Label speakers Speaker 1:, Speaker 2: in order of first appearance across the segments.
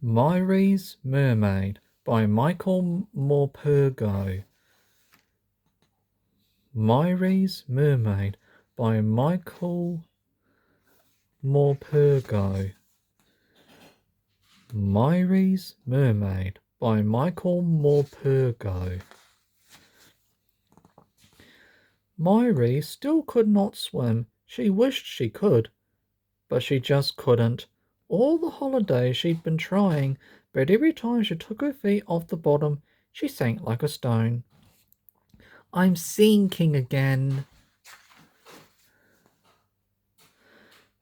Speaker 1: Mairi's Mermaid by Michael Morpurgo. Mairi's Mermaid by Michael Morpurgo. Mairi's Mermaid by Michael Morpurgo. Mairi still could not swim. She wished she could, but she just couldn't. All the holiday she'd been trying, but every time she took her feet off the bottom, she sank like a stone. I'm sinking again.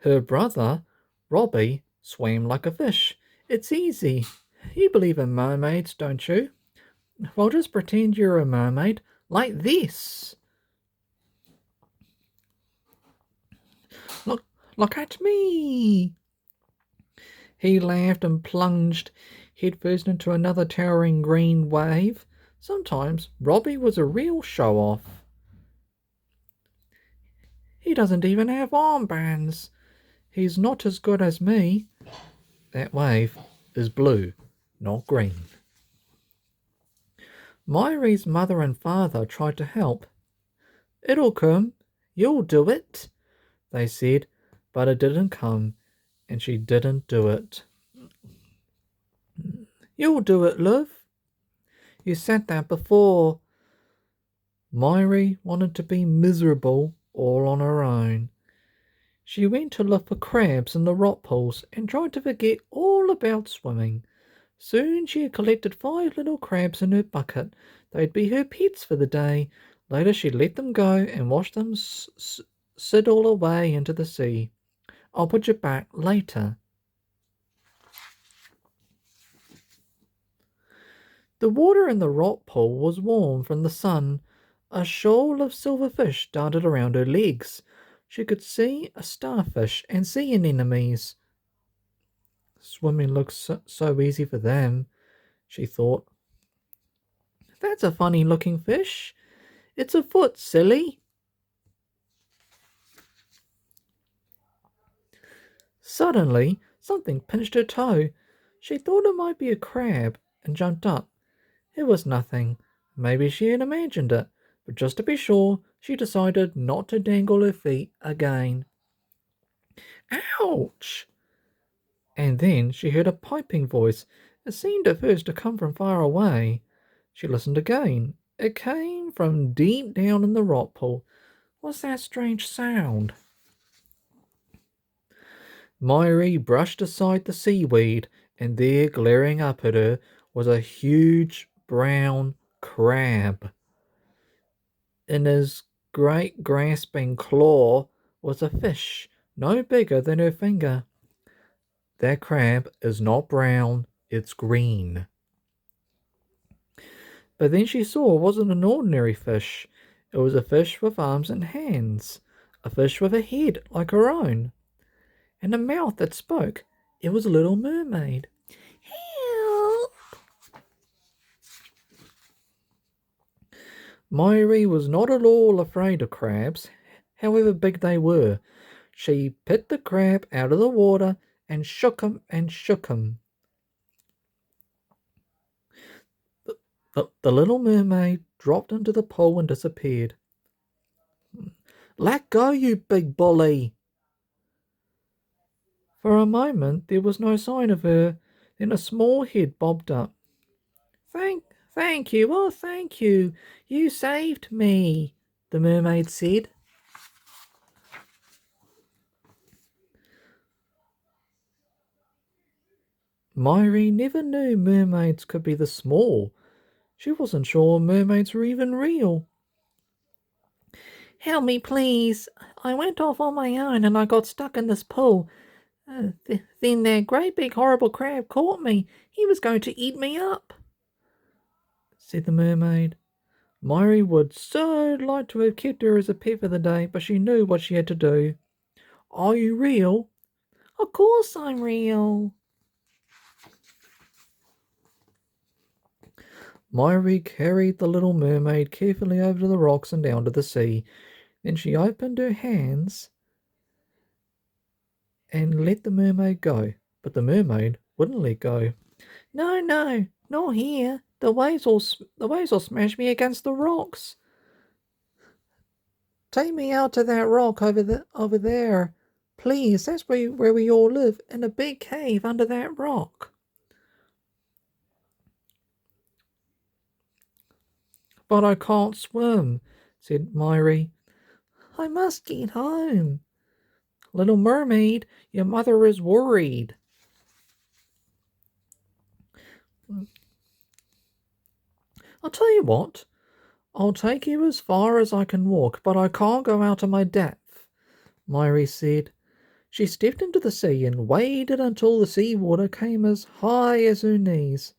Speaker 1: Her brother, Robbie, swam like a fish. It's easy. You believe in mermaids, don't you? Well, just pretend you're a mermaid, like this. Look at me. He laughed and plunged headfirst into another towering green wave. Sometimes Robbie was a real show-off. He doesn't even have armbands. He's not as good as me. That wave is blue, not green. Mairi's mother and father tried to help. It'll come. You'll do it, they said, but it didn't come, and she didn't do it. You'll do it, love. You said that before. Mairi wanted to be miserable all on her own. She went to look for crabs in the rock pools and tried to forget all about swimming. Soon she had collected 5 little crabs in her bucket. They'd be her pets for the day. Later she'd let them go and watch them sidle away into the sea. I'll put you back later. The water in the rock pool was warm from the sun. A shoal of silverfish darted around her legs. She could see a starfish and sea anemones. Swimming looks so easy for them, she thought. That's a funny-looking fish. It's a foot, silly. Suddenly, something pinched her toe. She thought it might be a crab and jumped up. It was nothing. Maybe she had imagined it, but just to be sure, she decided not to dangle her feet again. Ouch! And then she heard a piping voice. It seemed at first to come from far away. She listened again. It came from deep down in the rock pool. What's that strange sound? Mairi brushed aside the seaweed, and there, glaring up at her, was a huge brown crab. In his great grasping claw was a fish no bigger than her finger. That crab is not brown, it's green. But then she saw it wasn't an ordinary fish. It was a fish with arms and hands, a fish with a head like her own, and a mouth that spoke. It was a little mermaid. Help! Mairi was not at all afraid of crabs, however big they were. She picked the crab out of the water and shook him and shook him. The little mermaid dropped into the pool and disappeared. Let go, you big bully! For a moment there was no sign of her. Then a small head bobbed up. Thank you, oh thank you. You saved me, the mermaid said. Mairi never knew mermaids could be this small. She wasn't sure mermaids were even real. Help me, please. I went off on my own and I got stuck in this pool. Then that great big horrible crab caught me. He was going to eat me up, said the mermaid. Mairi would so like to have kept her as a pet for the day, but she knew what she had to do. Are you real? Of course I'm real. Mairi carried the little mermaid carefully over the rocks and down to the sea. Then she opened her hands and let the mermaid go, but the mermaid wouldn't let go. No, no, not here. The waves will smash me against the rocks. Take me out to that rock over there. Please, that's where we all live, in a big cave under that rock. But I can't swim, said Mairi. I must get home. Little mermaid, your mother is worried. I'll tell you what. I'll take you as far as I can walk, but I can't go out of my depth, Mairi said. She stepped into the sea and waded until the sea water came as high as her knees.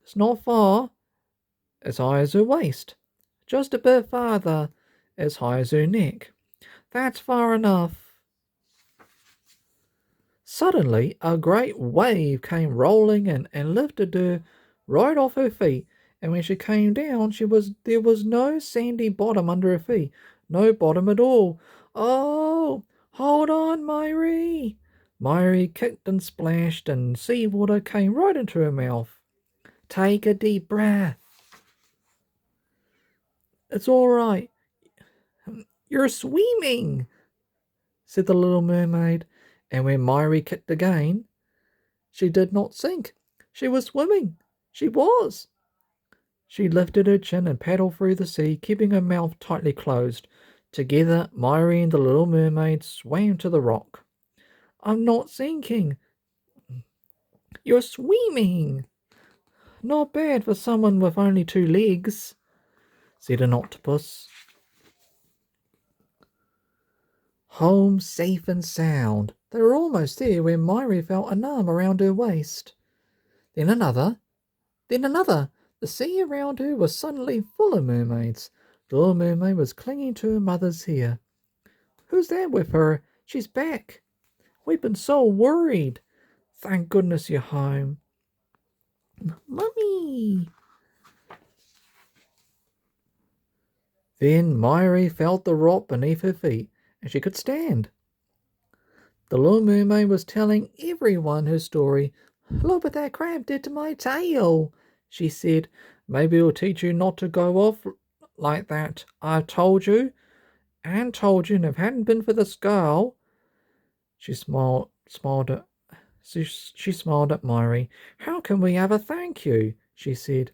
Speaker 1: It's not far, as high as her waist. Just a bit farther, as high as her neck. That's far enough. Suddenly, a great wave came rolling in and lifted her right off her feet. And when she came down, there was no sandy bottom under her feet, no bottom at all. Oh, hold on, Mairi! Mairi kicked and splashed, and seawater came right into her mouth. Take a deep breath. It's all right. You're swimming, said the little mermaid. And when Mairi kicked again, she did not sink. She was swimming. She was. She lifted her chin and paddled through the sea, keeping her mouth tightly closed. Together, Mairi and the little mermaid swam to the rock. I'm not sinking. You're swimming. Not bad for someone with only 2 legs, said an octopus. Home safe and sound. They were almost there when Mairi felt an arm around her waist. Then another. The sea around her was suddenly full of mermaids. The little mermaid was clinging to her mother's hair. Who's there with her? She's back. We've been so worried. Thank goodness you're home. Mummy! Then Mairi felt the rock beneath her feet, and she could stand. The little mermaid was telling everyone her story. Look what that crab did to my tail, she said. Maybe it'll teach you not to go off like that. I've told you, and told you, and if it hadn't been for this girl, she smiled at Mairi. How can we ever thank you? She said.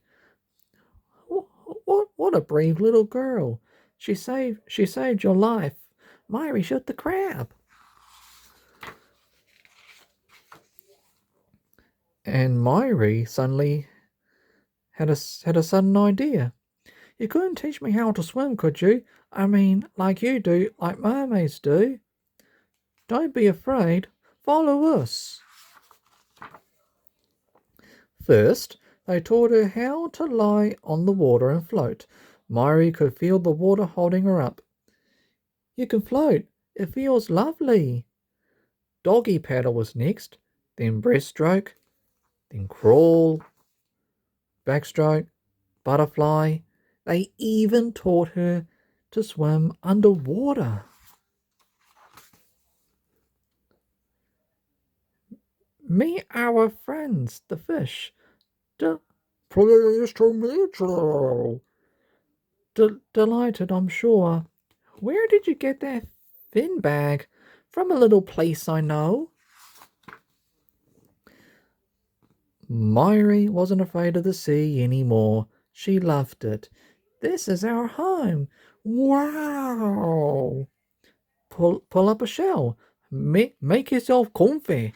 Speaker 1: What a brave little girl. She saved your life. Mairi shot the crab. And Mairi suddenly had a sudden idea. You couldn't teach me how to swim, could you? I mean, like you do, like mermaids do. Don't be afraid. Follow us. First, they taught her how to lie on the water and float. Mairi could feel the water holding her up. You can float. It feels lovely. Doggy paddle was next, then breaststroke, then crawl, backstroke, butterfly. They even taught her to swim underwater. Meet our friends, the fish. Pleased to meet you. Delighted, I'm sure. Where did you get that fin bag? From a little place I know. Mairi wasn't afraid of the sea anymore. She loved it. This is our home. Wow! Pull up a shell. Make yourself comfy.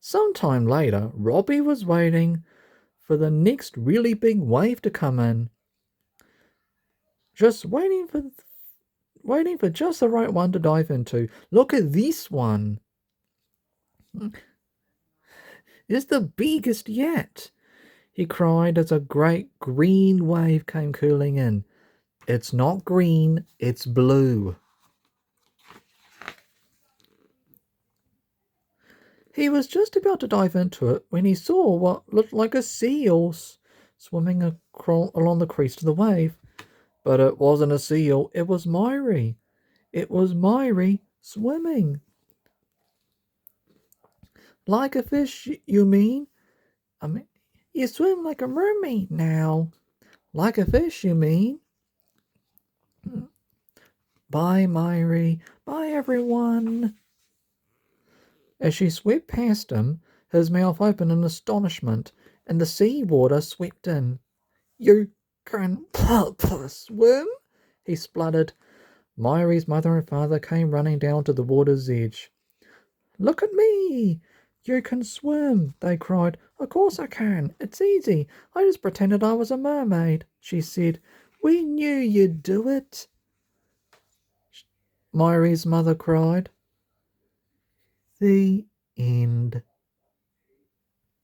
Speaker 1: Sometime later, Robbie was waiting for the next really big wave to come in. Just waiting for just the right one to dive into. Look at this one. It's the biggest yet, he cried as a great green wave came curling in. It's not green, it's blue. He was just about to dive into it when he saw what looked like a seal swimming along the crease of the wave. But it wasn't a seal, it was Mairi. It was Mairi swimming. Like a fish, you mean? I mean, you swim like a mermaid now. Like a fish, you mean? Bye, Mairi. Bye, everyone. As she swept past him, his mouth opened in astonishment, and the sea water swept in. You can swim? He spluttered. Mairi's mother and father came running down to the water's edge. Look at me! You can swim, they cried. Of course I can. It's easy. I just pretended I was a mermaid, she said. We knew you'd do it, Mairi's mother cried. The end.